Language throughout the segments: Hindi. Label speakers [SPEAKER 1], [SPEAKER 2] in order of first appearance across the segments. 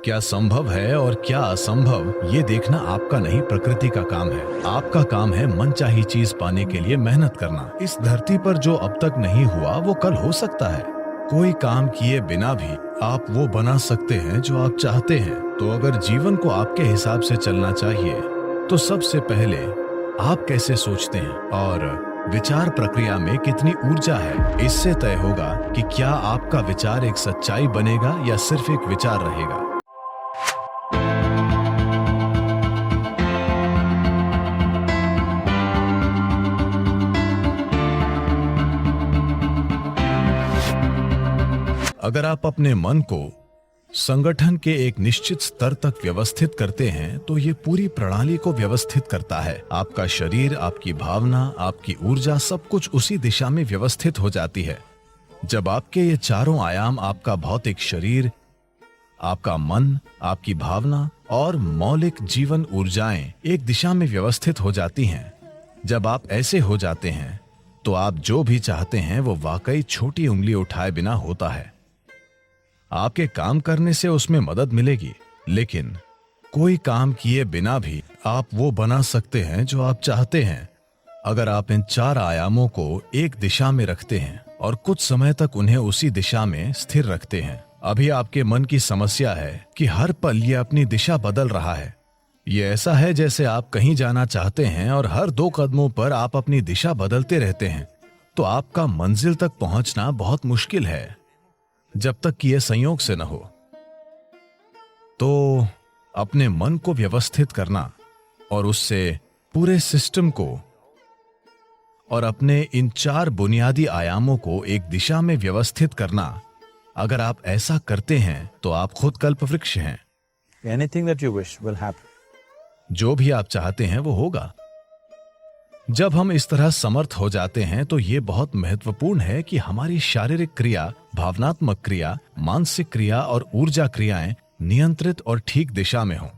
[SPEAKER 1] क्या संभव है और क्या असंभव ये देखना आपका नहीं, प्रकृति का काम है। आपका काम है मनचाही चीज पाने के लिए मेहनत करना। इस धरती पर जो अब तक नहीं हुआ वो कल हो सकता है। कोई काम किए बिना भी आप वो बना सकते हैं जो आप चाहते हैं। तो अगर जीवन को आपके हिसाब से चलना चाहिए तो सबसे पहले आप कैसे सोचते हैं और विचार प्रक्रिया में कितनी ऊर्जा है, इससे तय होगा कि क्या आपका विचार एक सच्चाई बनेगा या सिर्फ एक विचार रहेगा। अगर आप अपने मन को संगठन के एक निश्चित स्तर तक व्यवस्थित करते हैं तो ये पूरी प्रणाली को व्यवस्थित करता है। आपका शरीर, आपकी भावना, आपकी ऊर्जा, सब कुछ उसी दिशा में व्यवस्थित हो जाती है। जब आपके ये चारों आयाम, आपका भौतिक शरीर, आपका मन, आपकी भावना और मौलिक जीवन ऊर्जाएं एक दिशा में व्यवस्थित हो जाती हैं, जब आप ऐसे हो जाते हैं तो आप जो भी चाहते हैं वो वाकई छोटी उंगली उठाए बिना होता है। आपके काम करने से उसमें मदद मिलेगी, लेकिन कोई काम किए बिना भी आप वो बना सकते हैं जो आप चाहते हैं। अगर आप इन चार आयामों को एक दिशा में रखते हैं और कुछ समय तक उन्हें उसी दिशा में स्थिर रखते हैं। अभी आपके मन की समस्या है कि हर पल ये अपनी दिशा बदल रहा है। ये ऐसा है जैसे आप कहीं जाना चाहते हैं और हर 2 कदमों पर आप अपनी दिशा बदलते रहते हैं, तो आपका मंजिल तक पहुंचना बहुत मुश्किल है जब तक कि यह संयोग से न हो। तो अपने मन को व्यवस्थित करना और उससे पूरे सिस्टम को और अपने इन 4 बुनियादी आयामों को एक दिशा में व्यवस्थित करना, अगर आप ऐसा करते हैं तो आप खुद कल्पवृक्ष हैं।
[SPEAKER 2] Anything that you wish will happen.
[SPEAKER 1] जो भी आप चाहते हैं वो होगा। जब हम इस तरह समर्थ हो जाते हैं तो ये बहुत महत्वपूर्ण है कि हमारी शारीरिक क्रिया, भावनात्मक क्रिया, मानसिक क्रिया और ऊर्जा क्रियाएं नियंत्रित और ठीक दिशा में हों।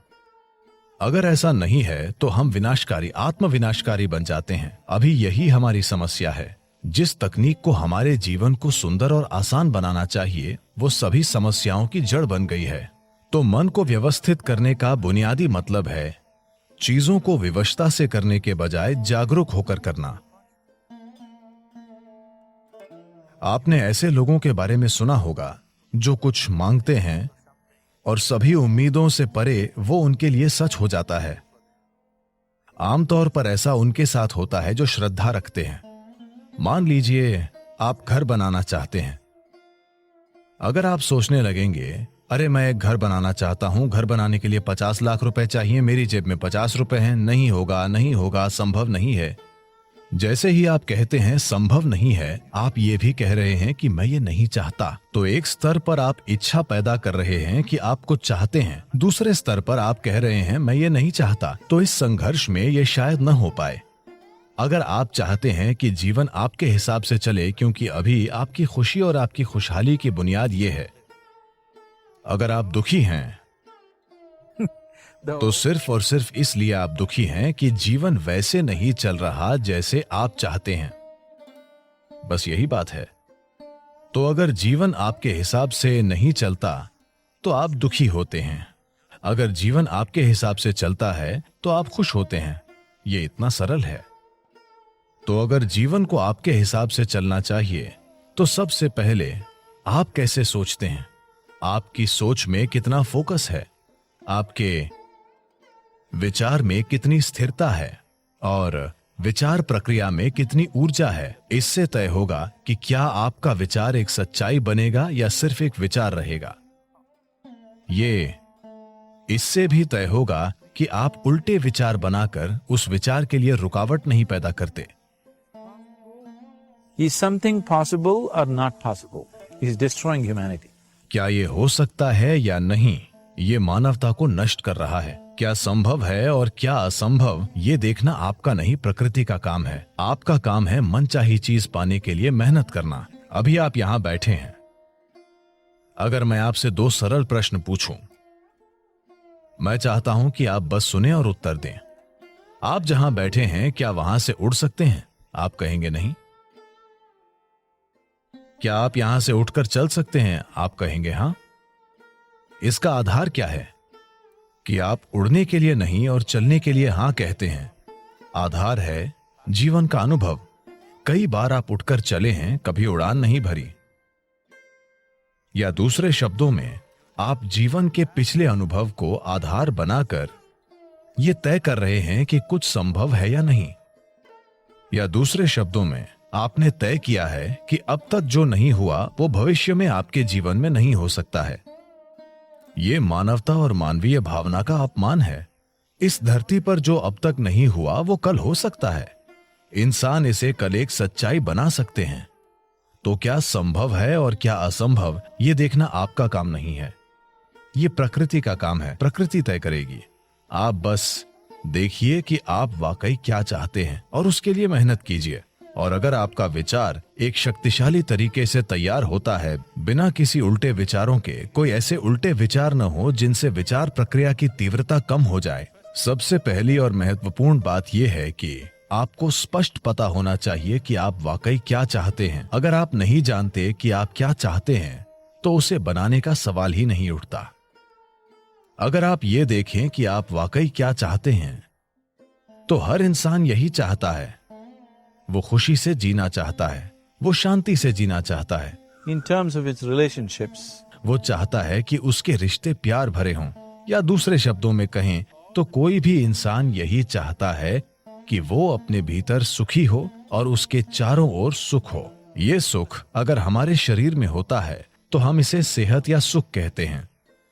[SPEAKER 1] अगर ऐसा नहीं है तो हम विनाशकारी, आत्मविनाशकारी बन जाते हैं। अभी यही हमारी समस्या है। जिस तकनीक को हमारे जीवन को सुंदर और आसान बनाना चाहिए वो सभी समस्याओं की जड़ बन गई है। तो मन को व्यवस्थित करने का बुनियादी मतलब है चीजों को विवशता से करने के बजाय जागरूक होकर करना। आपने ऐसे लोगों के बारे में सुना होगा जो कुछ मांगते हैं और सभी उम्मीदों से परे वो उनके लिए सच हो जाता है। आमतौर पर ऐसा उनके साथ होता है जो श्रद्धा रखते हैं। मान लीजिए आप घर बनाना चाहते हैं। अगर आप सोचने लगेंगे, अरे मैं एक घर बनाना चाहता हूं, घर बनाने के लिए 50 लाख रुपए चाहिए, मेरी जेब में 50 रुपए हैं, नहीं होगा, नहीं होगा, संभव नहीं है। जैसे ही आप कहते हैं संभव नहीं है, आप ये भी कह रहे हैं कि मैं ये नहीं चाहता। तो एक स्तर पर आप इच्छा पैदा कर रहे हैं कि आप कुछ चाहते हैं, दूसरे स्तर पर आप कह रहे हैं मैं ये नहीं चाहता। तो इस संघर्ष में ये शायद न हो पाए। अगर आप चाहते हैं कि जीवन आपके हिसाब से चले, क्योंकि अभी आपकी खुशी और आपकी खुशहाली की बुनियाद ये है। अगर आप दुखी हैं तो सिर्फ और सिर्फ इसलिए आप दुखी हैं कि जीवन वैसे नहीं चल रहा जैसे आप चाहते हैं। बस यही बात है। तो अगर जीवन आपके हिसाब से नहीं चलता तो आप दुखी होते हैं। अगर जीवन आपके हिसाब से चलता है तो आप खुश होते हैं। ये इतना सरल है। तो अगर जीवन को आपके हिसाब से चलना चाहिए तो सबसे पहले आप कैसे सोचते हैं, आपकी सोच में कितना फोकस है, आपके विचार में कितनी स्थिरता है और विचार प्रक्रिया में कितनी ऊर्जा है, इससे तय होगा कि क्या आपका विचार एक सच्चाई बनेगा या सिर्फ एक विचार रहेगा। ये इससे भी तय होगा कि आप उल्टे विचार बनाकर उस विचार के लिए रुकावट नहीं पैदा करते।
[SPEAKER 2] Is something possible or not possible? Is destroying humanity.
[SPEAKER 1] क्या ये हो सकता है या नहीं, ये मानवता को नष्ट कर रहा है। क्या संभव है और क्या असंभव ये देखना आपका नहीं, प्रकृति का काम है। आपका काम है मनचाही चीज पाने के लिए मेहनत करना। अभी आप यहां बैठे हैं। अगर मैं आपसे 2 सरल प्रश्न पूछूं, मैं चाहता हूं कि आप बस सुने और उत्तर दें। आप जहां बैठे हैं क्या वहां से उड़ सकते हैं? आप कहेंगे नहीं। क्या आप यहां से उठकर चल सकते हैं? आप कहेंगे हां। इसका आधार क्या है कि आप उड़ने के लिए नहीं और चलने के लिए हां कहते हैं? आधार है जीवन का अनुभव। कई बार आप उठकर चले हैं, कभी उड़ान नहीं भरी। या दूसरे शब्दों में, आप जीवन के पिछले अनुभव को आधार बनाकर यह तय कर रहे हैं कि कुछ संभव है या नहीं। या दूसरे शब्दों में, आपने तय किया है कि अब तक जो नहीं हुआ वो भविष्य में आपके जीवन में नहीं हो सकता है। यह मानवता और मानवीय भावना का अपमान है। इस धरती पर जो अब तक नहीं हुआ वो कल हो सकता है। इंसान इसे कल एक सच्चाई बना सकते हैं। तो क्या संभव है और क्या असंभव, यह देखना आपका काम नहीं है। यह प्रकृति का काम है। प्रकृति तय करेगी। आप बस देखिए कि आप वाकई क्या चाहते हैं और उसके लिए मेहनत कीजिए। और अगर आपका विचार एक शक्तिशाली तरीके से तैयार होता है, बिना किसी उल्टे विचारों के, कोई ऐसे उल्टे विचार न हो जिनसे विचार प्रक्रिया की तीव्रता कम हो जाए। सबसे पहली और महत्वपूर्ण बात यह है कि आपको स्पष्ट पता होना चाहिए कि आप वाकई क्या चाहते हैं। अगर आप नहीं जानते कि आप क्या चाहते हैं, तो उसे बनाने का सवाल ही नहीं उठता। अगर आप ये देखें कि आप वाकई क्या चाहते हैं, तो हर इंसान यही चाहता है। वो खुशी से जीना चाहता है, वो शांति से जीना चाहता है।
[SPEAKER 2] In terms of its relationships,
[SPEAKER 1] वो चाहता है कि उसके रिश्ते प्यार भरे हों। या दूसरे शब्दों में कहें तो कोई भी इंसान यही चाहता है कि वो अपने भीतर सुखी हो और उसके चारों ओर सुख हो। ये सुख अगर हमारे शरीर में होता है तो हम इसे सेहत या सुख कहते हैं।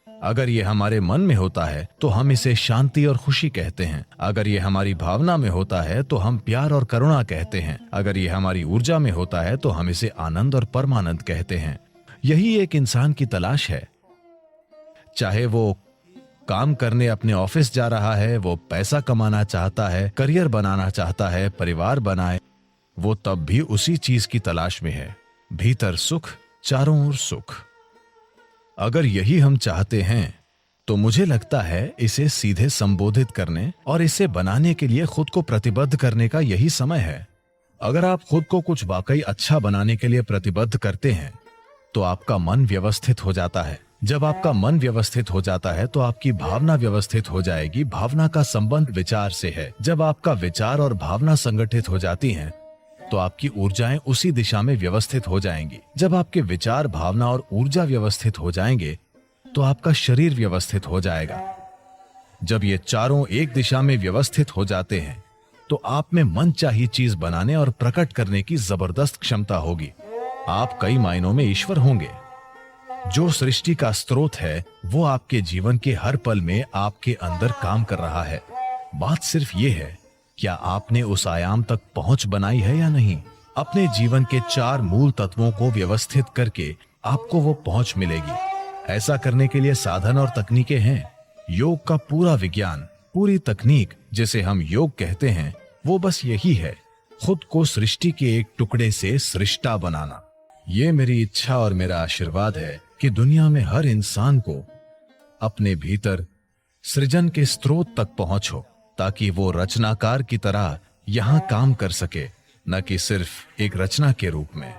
[SPEAKER 1] अगर ये हमारे मन में होता है तो हम इसे शांति और खुशी कहते हैं। अगर ये हमारी भावना में होता है तो हम प्यार और करुणा कहते हैं। अगर ये हमारी ऊर्जा में होता है तो हम इसे आनंद और परमानंद कहते हैं। यही एक इंसान की तलाश है। चाहे वो काम करने अपने ऑफिस जा रहा है, वो पैसा कमाना चाहता है, करियर बनाना चाहता है, परिवार बनाए, वो तब भी उसी चीज की तलाश में है। भीतर सुख, चारों ओर सुख। अगर यही हम चाहते हैं तो मुझे लगता है इसे सीधे संबोधित करने और इसे बनाने के लिए खुद को प्रतिबद्ध करने का यही समय है। अगर आप खुद को कुछ वाकई अच्छा बनाने के लिए प्रतिबद्ध करते हैं तो आपका मन व्यवस्थित हो जाता है। जब आपका मन व्यवस्थित हो जाता है तो आपकी भावना व्यवस्थित हो जाएगी। भावना का संबंध विचार से है। जब आपका विचार और भावना संगठित हो जाती हैं तो आपकी ऊर्जाएं उसी दिशा में व्यवस्थित हो जाएंगी। जब आपके विचार, भावना और ऊर्जा व्यवस्थित हो जाएंगे तो आपका शरीर व्यवस्थित हो जाएगा। जब ये चारों एक दिशा में व्यवस्थित हो जाते हैं तो आप में मनचाही चीज बनाने और प्रकट करने की जबरदस्त क्षमता होगी। आप कई मायनों में ईश्वर होंगे। जो सृष्टि का स्रोत है वो आपके जीवन के हर पल में आपके अंदर काम कर रहा है। बात सिर्फ ये है, क्या आपने उस आयाम तक पहुंच बनाई है या नहीं। अपने जीवन के 4 मूल तत्वों को व्यवस्थित करके आपको वो पहुंच मिलेगी। ऐसा करने के लिए साधन और तकनीकें हैं। योग का पूरा विज्ञान, पूरी तकनीक जिसे हम योग कहते हैं, वो बस यही है, खुद को सृष्टि के एक टुकड़े से सृष्टा बनाना। ये मेरी इच्छा और मेरा आशीर्वाद है कि दुनिया में हर इंसान को अपने भीतर सृजन के स्रोत तक पहुंच हो, ताकि वो रचनाकार की तरह यहां काम कर सके, न कि सिर्फ एक रचना के रूप में।